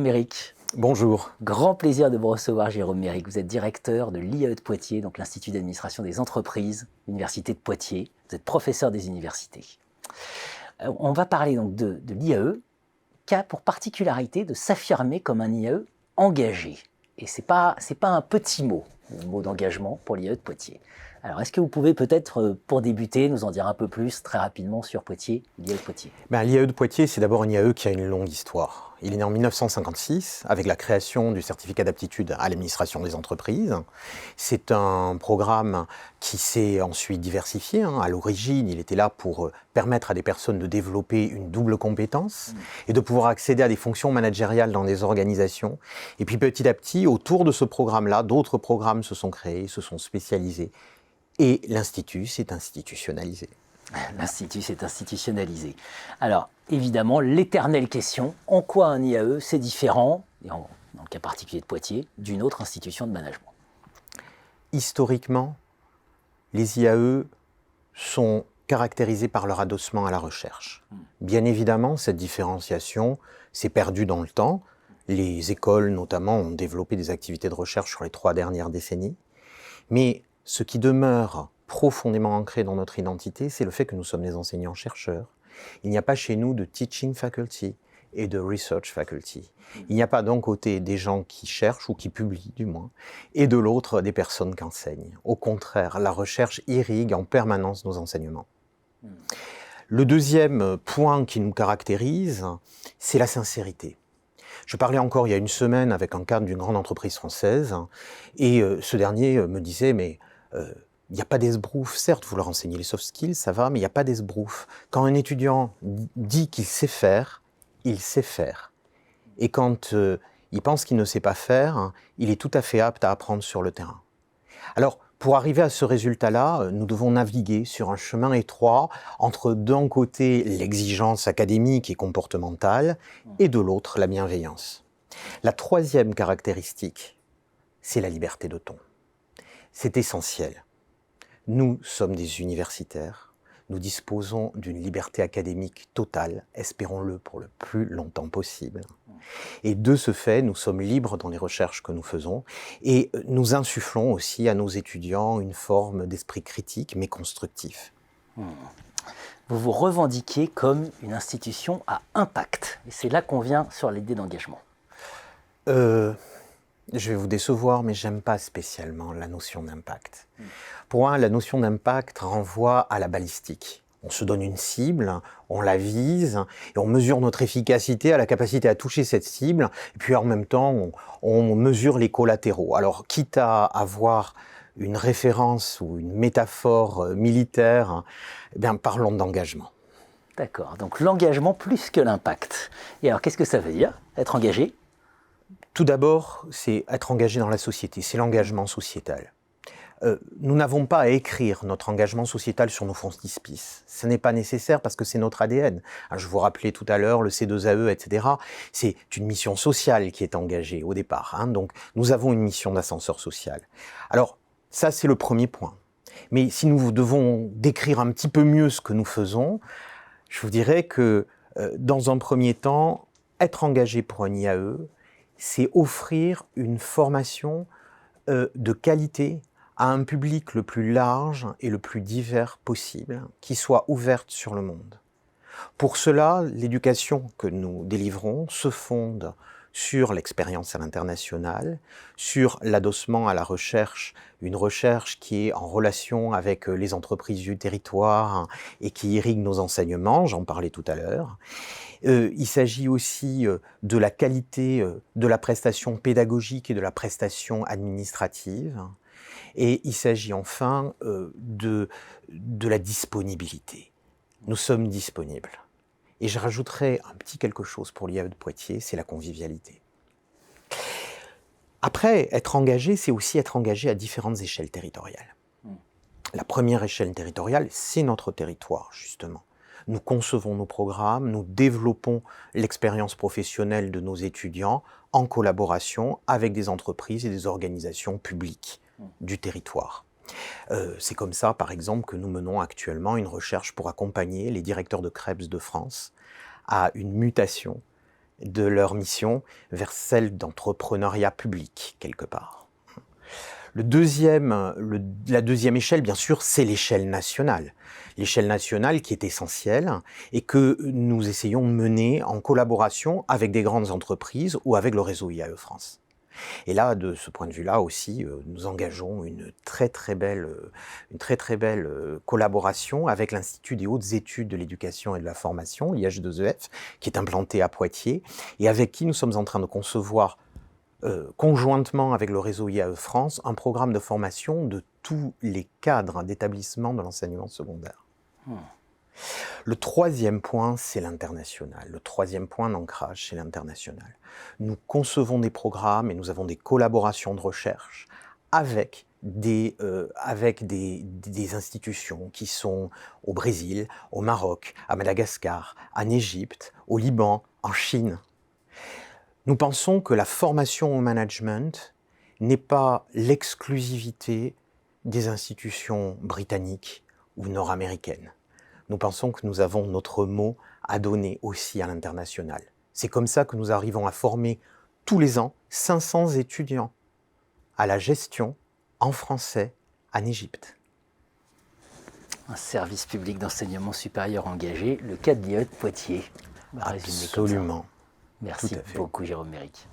Méric. Bonjour. Grand plaisir de vous recevoir, Jérôme Méric. Vous êtes directeur de l'IAE de Poitiers, donc l'Institut d'administration des entreprises, Université de Poitiers. Vous êtes professeur des universités. On va parler donc de l'IAE, qui a pour particularité de s'affirmer comme un IAE engagé. Et c'est pas un petit mot, le mot d'engagement pour l'IAE de Poitiers. Alors, est-ce que vous pouvez peut-être, pour débuter, nous en dire un peu plus très rapidement sur Poitiers, l'IAE de Poitiers? L'IAE de Poitiers, c'est d'abord un IAE qui a une longue histoire. Il est né en 1956 avec la création du certificat d'aptitude à l'administration des entreprises. C'est un programme qui s'est ensuite diversifié. À l'origine, il était là pour permettre à des personnes de développer une double compétence et de pouvoir accéder à des fonctions managériales dans des organisations. Et puis petit à petit, autour de ce programme-là, d'autres programmes se sont créés, se sont spécialisés. Et l'Institut s'est institutionnalisé. L'Institut s'est institutionnalisé. Alors, évidemment, l'éternelle question, en quoi un IAE, c'est différent, et dans le cas particulier de Poitiers, d'une autre institution de management? Historiquement, les IAE sont caractérisés par leur adossement à la recherche. Bien évidemment, cette différenciation s'est perdue dans le temps. Les écoles, notamment, ont développé des activités de recherche sur les 3 dernières décennies. Mais ce qui demeure profondément ancré dans notre identité, c'est le fait que nous sommes des enseignants-chercheurs. Il n'y a pas chez nous de teaching faculty et de research faculty. Il n'y a pas d'un côté des gens qui cherchent, ou qui publient du moins, et de l'autre des personnes qui enseignent. Au contraire, la recherche irrigue en permanence nos enseignements. Le deuxième point qui nous caractérise, c'est la sincérité. Je parlais encore il y a une semaine avec un cadre d'une grande entreprise française, et ce dernier me disait, mais il n'y a pas d'esbrouf. Certes, vous leur enseignez les soft skills, ça va, mais il n'y a pas d'esbrouf. Quand un étudiant dit qu'il sait faire, il sait faire. Et quand il pense qu'il ne sait pas faire, il est tout à fait apte à apprendre sur le terrain. Alors, pour arriver à ce résultat-là, nous devons naviguer sur un chemin étroit entre, d'un côté, l'exigence académique et comportementale, et de l'autre, la bienveillance. La troisième caractéristique, c'est la liberté de ton. C'est essentiel. Nous sommes des universitaires, nous disposons d'une liberté académique totale, espérons-le pour le plus longtemps possible. Et de ce fait, nous sommes libres dans les recherches que nous faisons et nous insufflons aussi à nos étudiants une forme d'esprit critique mais constructif. Vous vous revendiquez comme une institution à impact. Et c'est là qu'on vient sur l'idée d'engagement. Je vais vous décevoir, mais j'aime pas spécialement la notion d'impact. Pour moi, la notion d'impact renvoie à la balistique. On se donne une cible, on la vise, et on mesure notre efficacité à la capacité à toucher cette cible, et puis en même temps, on mesure les collatéraux. Alors, quitte à avoir une référence ou une métaphore militaire, eh bien, parlons d'engagement. D'accord, donc l'engagement plus que l'impact. Et alors, qu'est-ce que ça veut dire, être engagé ? Tout d'abord, c'est être engagé dans la société, c'est l'engagement sociétal. Nous n'avons pas à écrire notre engagement sociétal sur nos frontispices. Ce n'est pas nécessaire parce que c'est notre ADN. Je vous rappelais tout à l'heure le C2AE, etc. C'est une mission sociale qui est engagée au départ. Donc, nous avons une mission d'ascenseur social. Alors, ça, c'est le premier point. Mais si nous devons décrire un petit peu mieux ce que nous faisons, je vous dirais que, dans un premier temps, être engagé pour un IAE, c'est offrir une formation de qualité à un public le plus large et le plus divers possible, qui soit ouverte sur le monde. Pour cela, l'éducation que nous délivrons se fonde sur l'expérience à l'international, sur l'adossement à la recherche, une recherche qui est en relation avec les entreprises du territoire et qui irrigue nos enseignements, j'en parlais tout à l'heure. Il s'agit aussi de la qualité de la prestation pédagogique et de la prestation administrative. Et il s'agit enfin de la disponibilité. Nous sommes disponibles. Et je rajouterai un petit quelque chose pour l'IAE de Poitiers, c'est la convivialité. Après, être engagé, c'est aussi être engagé à différentes échelles territoriales. La première échelle territoriale, c'est notre territoire, justement. Nous concevons nos programmes, nous développons l'expérience professionnelle de nos étudiants en collaboration avec des entreprises et des organisations publiques du territoire. C'est comme ça, par exemple, que nous menons actuellement une recherche pour accompagner les directeurs de CREPS de France à une mutation de leur mission vers celle d'entrepreneuriat public, quelque part. La deuxième échelle, bien sûr, c'est l'échelle nationale. L'échelle nationale qui est essentielle et que nous essayons de mener en collaboration avec des grandes entreprises ou avec le réseau IAE France. Et là, de ce point de vue-là aussi, nous engageons une très très belle collaboration avec l'Institut des hautes études de l'éducation et de la formation, l'IH2EF, qui est implanté à Poitiers, et avec qui nous sommes en train de concevoir conjointement avec le réseau IAE France, un programme de formation de tous les cadres d'établissement de l'enseignement secondaire. Le troisième point, c'est l'international. Le troisième point d'ancrage, c'est l'international. Nous concevons des programmes et nous avons des collaborations de recherche avec des institutions qui sont au Brésil, au Maroc, à Madagascar, en Égypte, au Liban, en Chine. Nous pensons que la formation au management n'est pas l'exclusivité des institutions britanniques ou nord-américaines. Nous pensons que nous avons notre mot à donner aussi à l'international. C'est comme ça que nous arrivons à former tous les ans 500 étudiants à la gestion en français en Égypte. Un service public d'enseignement supérieur engagé, le cas de l'IAE de Poitiers. Absolument. Merci beaucoup, Jérôme Méric.